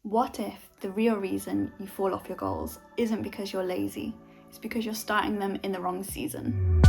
What if the real reason you fall off your goals isn't because you're lazy, it's because you're starting them in the wrong season?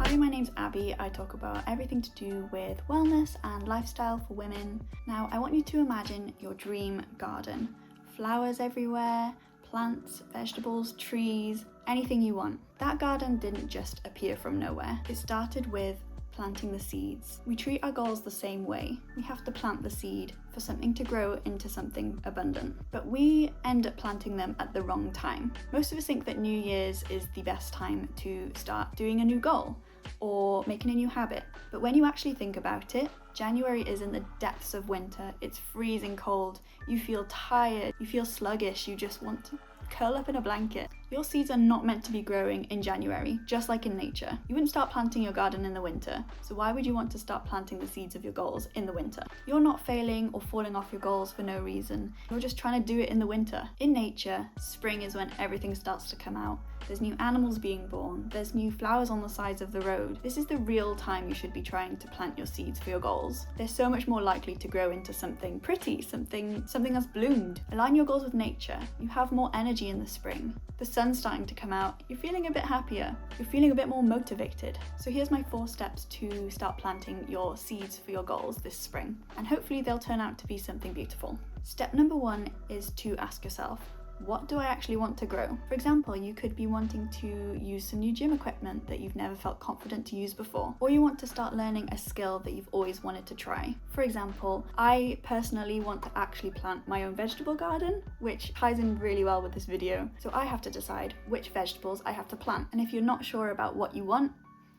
Hi, my name's Abby. I talk about everything to do with wellness and lifestyle for women. Now, I want you to imagine your dream garden. Flowers everywhere, plants, vegetables, trees, anything you want. That garden didn't just appear from nowhere. It started with planting the seeds. We treat our goals the same way. We have to plant the seed for something to grow into something abundant. But we end up planting them at the wrong time. Most of us think that New Year's is the best time to start doing a new goal or making a new habit. But when you actually think about it, January is in the depths of winter. It's freezing cold. You feel tired. You feel sluggish. You just want to curl up in a blanket. Your seeds are not meant to be growing in January, just like in nature. You wouldn't start planting your garden in the winter, so why would you want to start planting the seeds of your goals in the winter? You're not failing or falling off your goals for no reason. You're just trying to do it in the winter. In nature, spring is when everything starts to come out. There's new animals being born. There's new flowers on the sides of the road. This is the real time you should be trying to plant your seeds for your goals. They're so much more likely to grow into something pretty, something that's bloomed. Align your goals with nature. You have more energy in the spring. The sun's starting to come out. You're feeling a bit happier. You're feeling a bit more motivated. So here's my 4 steps to start planting your seeds for your goals this spring. And hopefully they'll turn out to be something beautiful. Step number 1 is to ask yourself, what do I actually want to grow? For example, you could be wanting to use some new gym equipment that you've never felt confident to use before, or you want to start learning a skill that you've always wanted to try. For example, I personally want to actually plant my own vegetable garden, which ties in really well with this video. So I have to decide which vegetables I have to plant. And if you're not sure about what you want,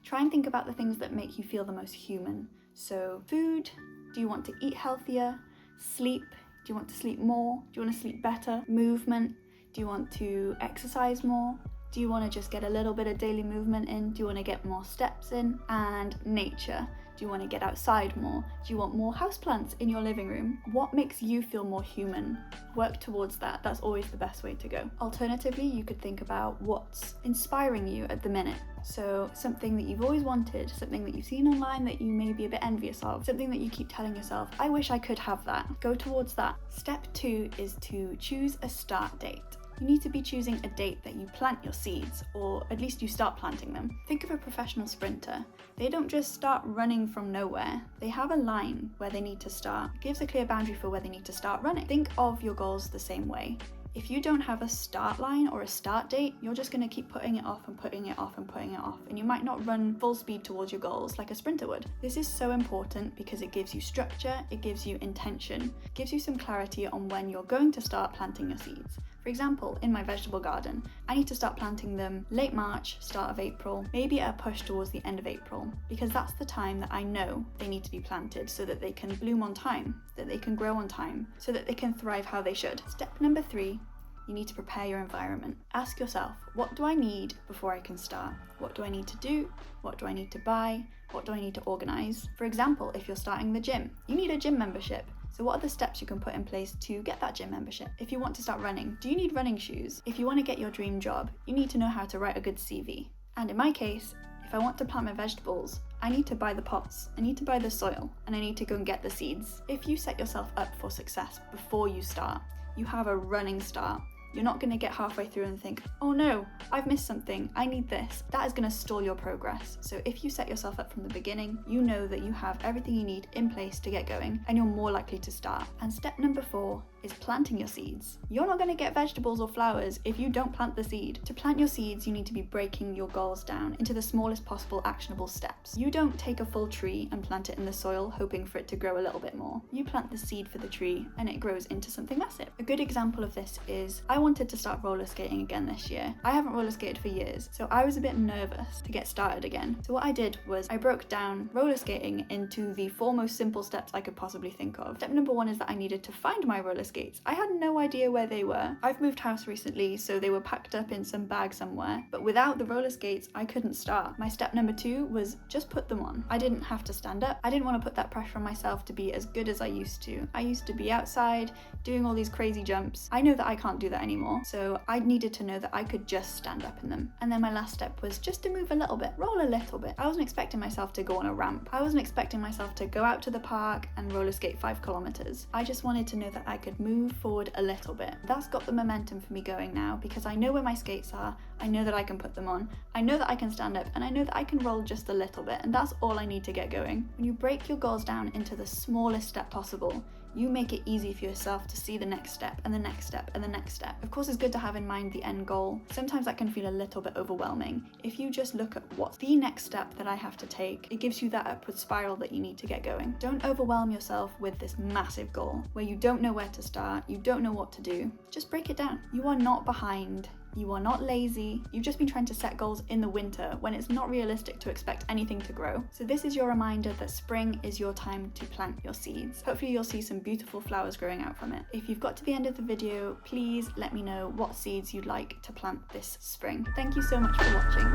try and think about the things that make you feel the most human. So food, do you want to eat healthier? Sleep, do you want to sleep more? Do you want to sleep better? Movement, do you want to exercise more? Do you want to just get a little bit of daily movement in? Do you want to get more steps in? And nature, do you want to get outside more? Do you want more houseplants in your living room? What makes you feel more human? Work towards that. That's always the best way to go. Alternatively, you could think about what's inspiring you at the minute. So something that you've always wanted, something that you've seen online that you may be a bit envious of, something that you keep telling yourself, I wish I could have that. Go towards that. Step 2 is to choose a start date. You need to be choosing a date that you plant your seeds, or at least you start planting them. Think of a professional sprinter. They don't just start running from nowhere. They have a line where they need to start. It gives a clear boundary for where they need to start running. Think of your goals the same way. If you don't have a start line or a start date, you're just going to keep putting it off and putting it off and putting it off, and you might not run full speed towards your goals like a sprinter would. This is so important because it gives you structure, it gives you intention, it gives you some clarity on when you're going to start planting your seeds. For example, in my vegetable garden, I need to start planting them late March, start of April, maybe at a push towards the end of April, because that's the time that I know they need to be planted so that they can bloom on time, that they can grow on time, so that they can thrive how they should. Step number 3, you need to prepare your environment. Ask yourself, what do I need before I can start? What do I need to do? What do I need to buy? What do I need to organize? For example, if you're starting the gym, you need a gym membership. So what are the steps you can put in place to get that gym membership? If you want to start running, do you need running shoes? If you want to get your dream job, you need to know how to write a good CV. And in my case, if I want to plant my vegetables, I need to buy the pots, I need to buy the soil, and I need to go and get the seeds. If you set yourself up for success before you start, you have a running start. You're not going to get halfway through and think, oh no, I've missed something, I need this. That is going to stall your progress. So if you set yourself up from the beginning, you know that you have everything you need in place to get going, and you're more likely to start. And step number 4 is planting your seeds. You're not going to get vegetables or flowers if you don't plant the seed. To plant your seeds, you need to be breaking your goals down into the smallest possible actionable steps. You don't take a full tree and plant it in the soil hoping for it to grow a little bit more. You plant the seed for the tree and it grows into something massive. A good example of this is I wanted to start roller skating again this year. I haven't roller skated for years, so I was a bit nervous to get started again. So what I did was I broke down roller skating into the 4 most simple steps I could possibly think of. Step number 1 is that I needed to find my roller skating skates. I had no idea where they were. I've moved house recently, so they were packed up in some bag somewhere, but without the roller skates, I couldn't start. My step number 2 was just put them on. I didn't have to stand up. I didn't want to put that pressure on myself to be as good as I used to. I used to be outside doing all these crazy jumps. I know that I can't do that anymore, so I needed to know that I could just stand up in them. And then my last step was just to move a little bit, roll a little bit. I wasn't expecting myself to go on a ramp. I wasn't expecting myself to go out to the park and roller skate 5 kilometers. I just wanted to know that I could move forward a little bit. That's got the momentum for me going now because I know where my skates are, I know that I can put them on, I know that I can stand up, and I know that I can roll just a little bit, and that's all I need to get going. When you break your goals down into the smallest step possible, you make it easy for yourself to see the next step and the next step and the next step. Of course, it's good to have in mind the end goal. Sometimes that can feel a little bit overwhelming. If you just look at what's the next step that I have to take, it gives you that upward spiral that you need to get going. Don't overwhelm yourself with this massive goal where you don't know where to start, you don't know what to do. Just break it down. You are not behind. You are not lazy. You've just been trying to set goals in the winter when it's not realistic to expect anything to grow. So this is your reminder that spring is your time to plant your seeds. Hopefully you'll see some beautiful flowers growing out from it. If you've got to the end of the video, please let me know what seeds you'd like to plant this spring. Thank you so much for watching.